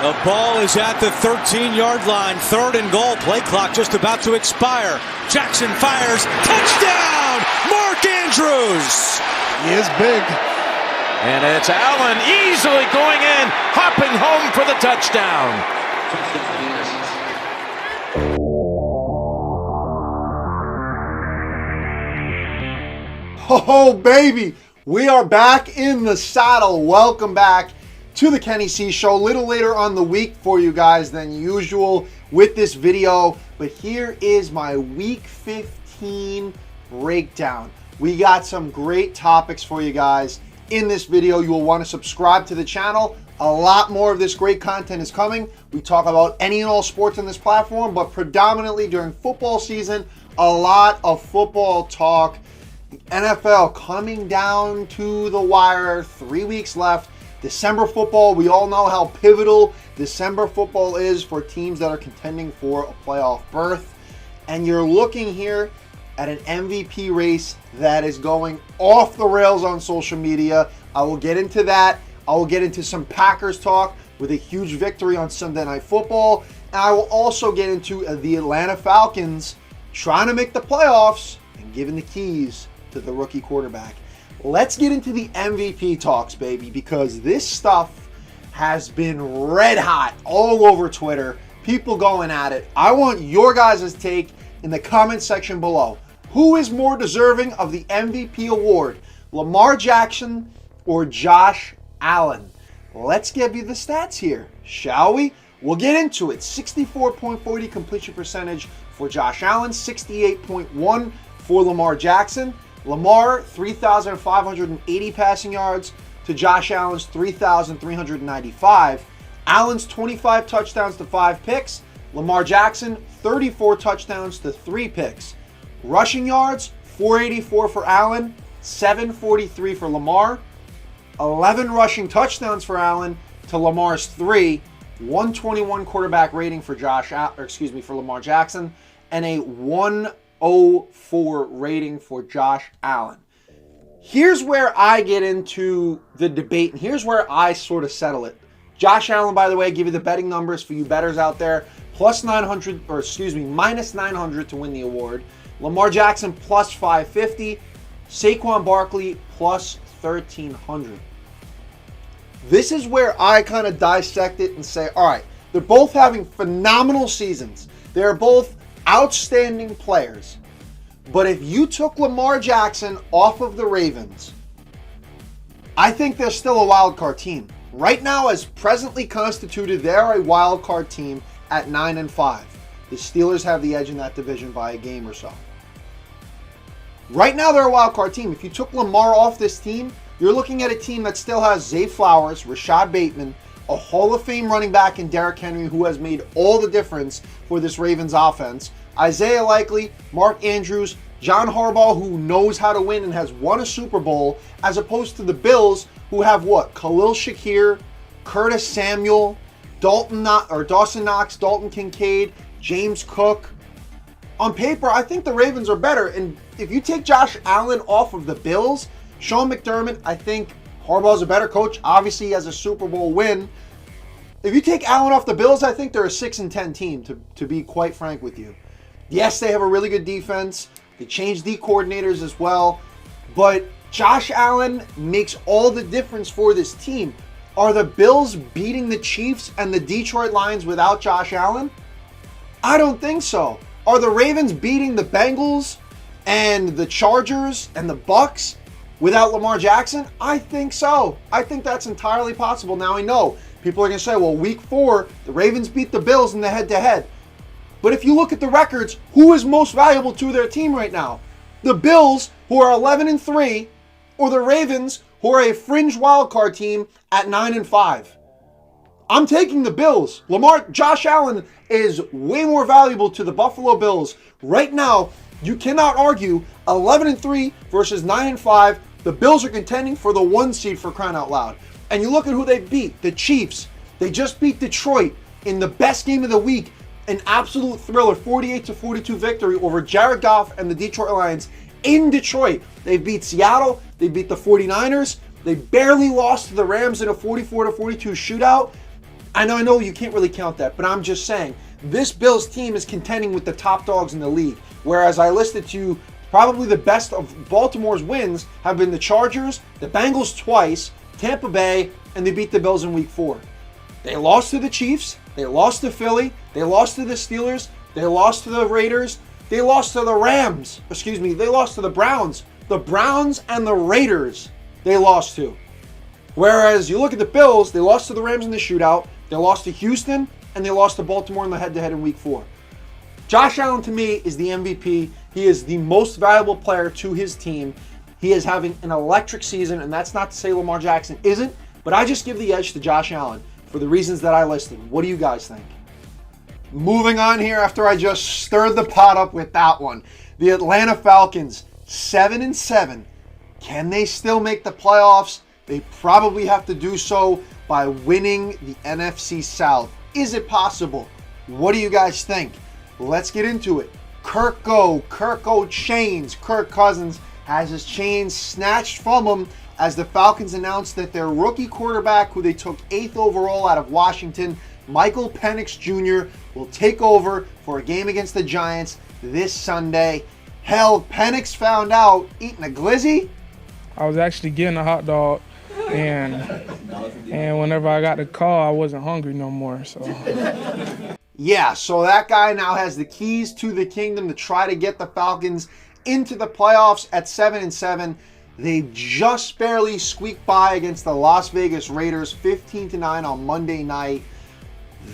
The ball is at the 13-yard line. 3rd and goal. Play clock just about to expire. Jackson fires. Touchdown! Mark Andrews! He is big. And it's Allen easily going in, hopping home for the touchdown. Oh, baby. We are back in the saddle. Welcome back to the Kenny C Show. A little later on the week for you guys than usual with this video. But here is my Week 15 breakdown. We got some great topics for you guys in this video. You will want to subscribe to the channel. A lot more of this great content is coming. We talk about any and all sports on this platform, but predominantly during football season, a lot of football talk. The NFL coming down to the wire, 3 weeks left. December football, we all know how pivotal December football is for teams that are contending for a playoff berth. And you're looking here at an MVP race that is going off the rails on social media. I will get into that. I will get into some Packers talk with a huge victory on Sunday Night Football. And I will also get into the Atlanta Falcons trying to make the playoffs and giving the keys to the rookie quarterback. Let's get into the MVP talks, baby, because this stuff has been red hot all over Twitter. People going at it. I want your guys' take in the comment section below. Who is more deserving of the MVP award, Lamar Jackson or Josh Allen? Let's give you the stats here, shall we? We'll get into it. 64.40 completion percentage for Josh Allen, 68.1 for Lamar Jackson. Lamar, 3,580 passing yards to Josh Allen's 3,395. Allen's 25 touchdowns to 5 picks. Lamar Jackson, 34 touchdowns to 3 picks. Rushing yards, 484 for Allen, 743 for Lamar. 11 rushing touchdowns for Allen to Lamar's 3. 121 quarterback rating for for Lamar Jackson, and a 104 rating for Josh Allen. Here's where I get into the debate, and here's where I sort of settle it. Josh Allen, by the way, give you the betting numbers for you bettors out there. Minus 900 to win the award. Lamar Jackson plus 550. Saquon Barkley plus 1,300. This is where I kind of dissect it and say, all right, they're both having phenomenal seasons. They're both outstanding players. But if you took Lamar Jackson off of the Ravens, I think they're still a wild card team. Right now, as presently constituted, they're a wild card team at 9-5. The Steelers have the edge in that division by a game or so. Right now, they're a wild card team. If you took Lamar off this team, you're looking at a team that still has Zay Flowers, Rashad Bateman, a Hall of Fame running back in Derrick Henry who has made all the difference for this Ravens offense, Isaiah Likely, Mark Andrews, John Harbaugh, who knows how to win and has won a Super Bowl, as opposed to the Bills, who have what? Khalil Shakir, Curtis Samuel, Dawson Knox, Dalton Kincaid, James Cook. On paper, I think the Ravens are better. And if you take Josh Allen off of the Bills, Sean McDermott, I think Harbaugh's a better coach. Obviously, he has a Super Bowl win. If you take Allen off the Bills, I think they're a 6-10 team, to be quite frank with you. Yes, they have a really good defense. They changed D coordinators as well. But Josh Allen makes all the difference for this team. Are the Bills beating the Chiefs and the Detroit Lions without Josh Allen? I don't think so. Are the Ravens beating the Bengals and the Chargers and the Bucks without Lamar Jackson? I think so. I think that's entirely possible. Now, I know people are going to say, well, week 4, the Ravens beat the Bills in the head-to-head. But if you look at the records, who is most valuable to their team right now? The Bills, who are 11-3, or the Ravens, who are a fringe wildcard team at 9-5? I'm taking the Bills. Josh Allen is way more valuable to the Buffalo Bills. Right now, you cannot argue 11-3 versus 9-5. The Bills are contending for the 1 seed, for crying out loud. And you look at who they beat, the Chiefs. They just beat Detroit in the best game of the week. An absolute thriller, 48-42 victory over Jared Goff and the Detroit Lions in Detroit. They beat Seattle. They beat the 49ers. They barely lost to the Rams in a 44-42 shootout. I know you can't really count that, but I'm just saying, this Bills team is contending with the top dogs in the league. Whereas I listed to you, probably the best of Baltimore's wins have been the Chargers, the Bengals twice, Tampa Bay, and they beat the Bills in week 4. They lost to the Chiefs, they lost to Philly, they lost to the Steelers, they lost to the Raiders, they lost to the Rams. They lost to the Browns. The Browns and the Raiders they lost to. Whereas you look at the Bills, they lost to the Rams in the shootout, they lost to Houston, and they lost to Baltimore in the head-to-head in week 4. Josh Allen, to me, is the MVP. He is the most valuable player to his team. He is having an electric season, and that's not to say Lamar Jackson isn't, but I just give the edge to Josh Allen for the reasons that I listed. What do you guys think? Moving on here after I just stirred the pot up with that one. The Atlanta Falcons, 7-7. Can they still make the playoffs? They probably have to do so by winning the NFC South. Is it possible? What do you guys think? Let's get into it. Kirk chains. Kirk Cousins has his chains snatched from him as the Falcons announced that their rookie quarterback, who they took 8th overall out of Washington, Michael Penix Jr., will take over for a game against the Giants this Sunday. Hell, Penix found out eating a glizzy. I was actually getting a hot dog, and whenever I got the call, I wasn't hungry no more. So yeah, so that guy now has the keys to the kingdom to try to get the Falcons into the playoffs at 7-7. They just barely squeaked by against the Las Vegas Raiders, 15-9 on Monday night.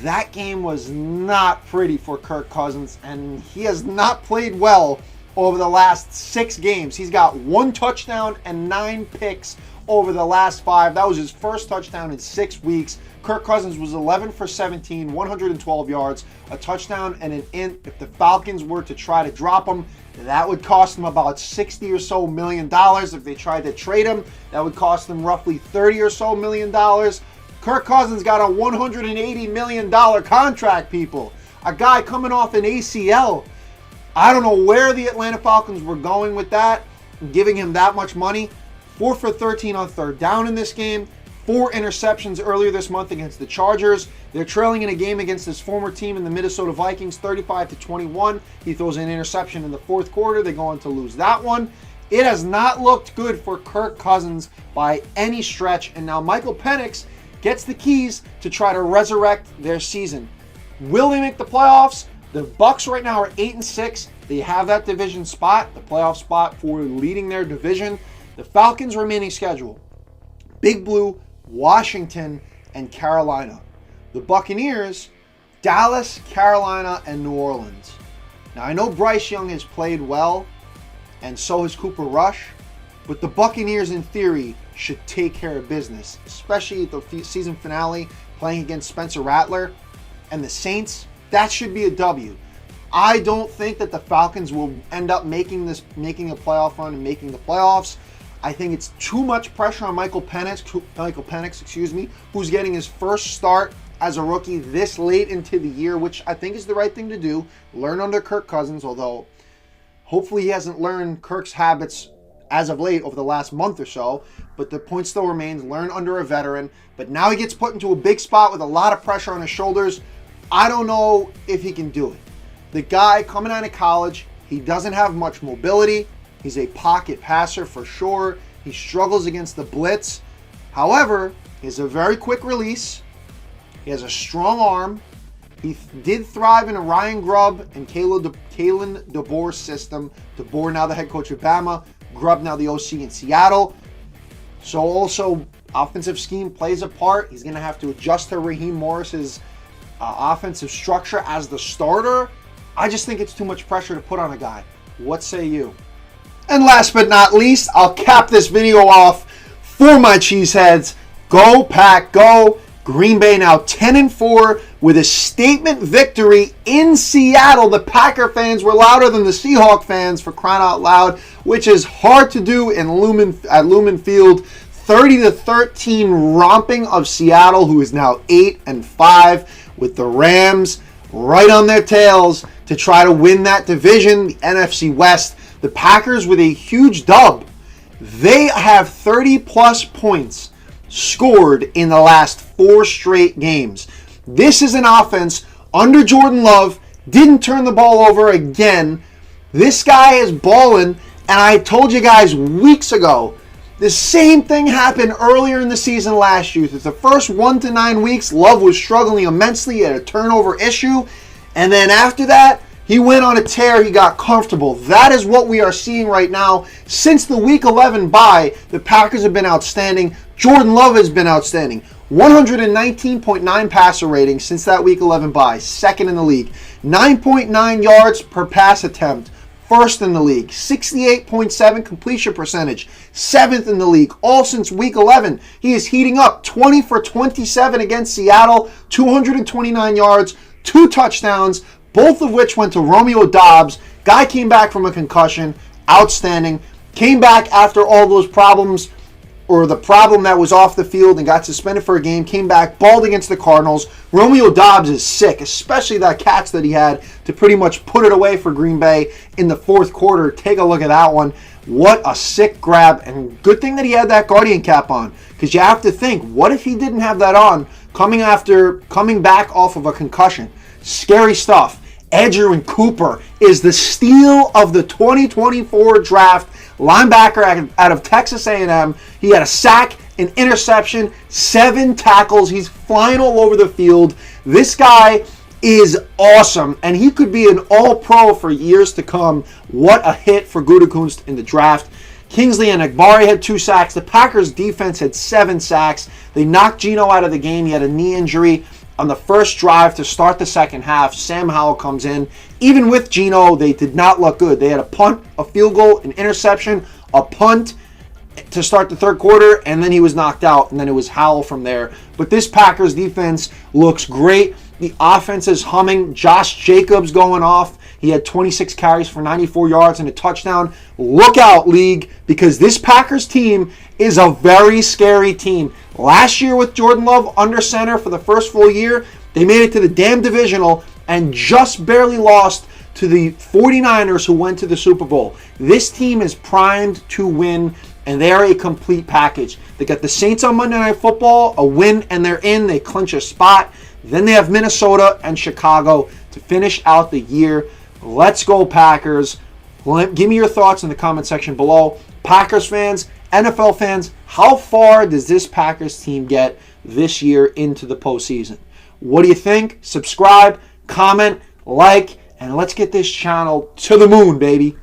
That game was not pretty for Kirk Cousins, and he has not played well over the last 6 games. He's got 1 touchdown and 9 picks over the last 5. That was his first touchdown in 6 weeks. Kirk Cousins was 11 for 17, 112 yards, a touchdown and an int. If the Falcons were to try to drop him, that would cost them about $60 or so million. If they tried to trade him, that would cost them roughly $30 or so million. Kirk Cousins got a $180 million contract, people. A guy coming off an ACL. I don't know where the Atlanta Falcons were going with that, giving him that much money. 4 for 13 on 3rd down in this game. 4 interceptions earlier this month against the Chargers. They're trailing in a game against his former team in the Minnesota Vikings, 35-21. He throws an interception in the 4th quarter. They go on to lose that one. It has not looked good for Kirk Cousins by any stretch. And now Michael Penix gets the keys to try to resurrect their season. Will they make the playoffs? The Bucs right now are 8-6. They have that division spot, the playoff spot for leading their division. The Falcons' remaining schedule: Big Blue, Washington, and Carolina. The Buccaneers: Dallas, Carolina, and New Orleans. Now, I know Bryce Young has played well, and so has Cooper Rush, but the Buccaneers, in theory, should take care of business, especially at the season finale, playing against Spencer Rattler. And the Saints, that should be a W. I don't think that the Falcons will end up making a playoff run and making the playoffs. I think it's too much pressure on Michael Penix, who's getting his first start as a rookie this late into the year, which I think is the right thing to do. Learn under Kirk Cousins, although hopefully he hasn't learned Kirk's habits as of late over the last month or so, but the point still remains, learn under a veteran. But now he gets put into a big spot with a lot of pressure on his shoulders. I don't know if he can do it. The guy coming out of college, he doesn't have much mobility. He's a pocket passer for sure. He struggles against the blitz. However, he has a very quick release. He has a strong arm. He did thrive in a Ryan Grubb and Kalen DeBoer system. DeBoer now the head coach of Bama. Grubb now the OC in Seattle. So also offensive scheme plays a part. He's going to have to adjust to Raheem Morris's offensive structure as the starter. I just think it's too much pressure to put on a guy. What say you? And last but not least, I'll cap this video off for my cheeseheads. Go Pack, go! Green Bay now 10-4 with a statement victory in Seattle. The Packer fans were louder than the Seahawk fans, for crying out loud, which is hard to do at Lumen Field. 30-13 romping of Seattle, who is now 8-5, with the Rams right on their tails to try to win that division, the NFC West. The Packers with a huge dub. They have 30-plus points scored in the last 4 straight games. This is an offense under Jordan Love, didn't turn the ball over again. This guy is balling, and I told you guys weeks ago, the same thing happened earlier in the season last year. The first 1 to 9 weeks, Love was struggling immensely. He had a turnover issue. And then after that, he went on a tear. He got comfortable. That is what we are seeing right now. Since the Week 11 bye, the Packers have been outstanding. Jordan Love has been outstanding. 119.9 passer rating since that Week 11 bye, second in the league. 9.9 yards per pass attempt, first in the league. 68.7 completion percentage, seventh in the league. All since Week 11. He is heating up. 20 for 27 against Seattle, 229 yards, 2 touchdowns, both of which went to Romeo Doubs. Guy came back from a concussion, outstanding. Came back after all those problems, or the problem that was off the field, and got suspended for a game, came back, balled against the Cardinals. Romeo Doubs is sick, especially that catch that he had to pretty much put it away for Green Bay in the fourth quarter. Take a look at that one. What a sick grab, and good thing that he had that Guardian cap on, because you have to think, what if he didn't have that on coming back off of a concussion? Scary stuff. Edgerrin Cooper is the steal of the 2024 draft. Linebacker out of Texas A&M. He had a sack, an interception, 7 tackles. He's flying all over the field. This guy is awesome, and he could be an all-pro for years to come. What a hit for Gutekunst in the draft. Kingsley Enagbare had 2 sacks. The Packers defense had 7 sacks. They knocked Geno out of the game. He had a knee injury. On the first drive to start the second half, Sam Howell comes in. Even with Geno, they did not look good. They had a punt, a field goal, an interception, a punt to start the third quarter, and then he was knocked out, and then it was Howell from there. But this Packers defense looks great. The offense is humming. Josh Jacobs going off. He had 26 carries for 94 yards and a touchdown. Look out, league, because this Packers team is a very scary team. Last year with Jordan Love under center for the first full year, they made it to the damn divisional and just barely lost to the 49ers, who went to the Super Bowl. This team is primed to win, and they are a complete package. They got the Saints on Monday Night Football, a win, and they're in. They clinch a spot. Then they have Minnesota and Chicago to finish out the year. Let's go, Packers. Give me your thoughts in the comment section below. Packers fans, NFL fans, how far does this Packers team get this year into the postseason? What do you think? Subscribe, comment, like, and let's get this channel to the moon, baby.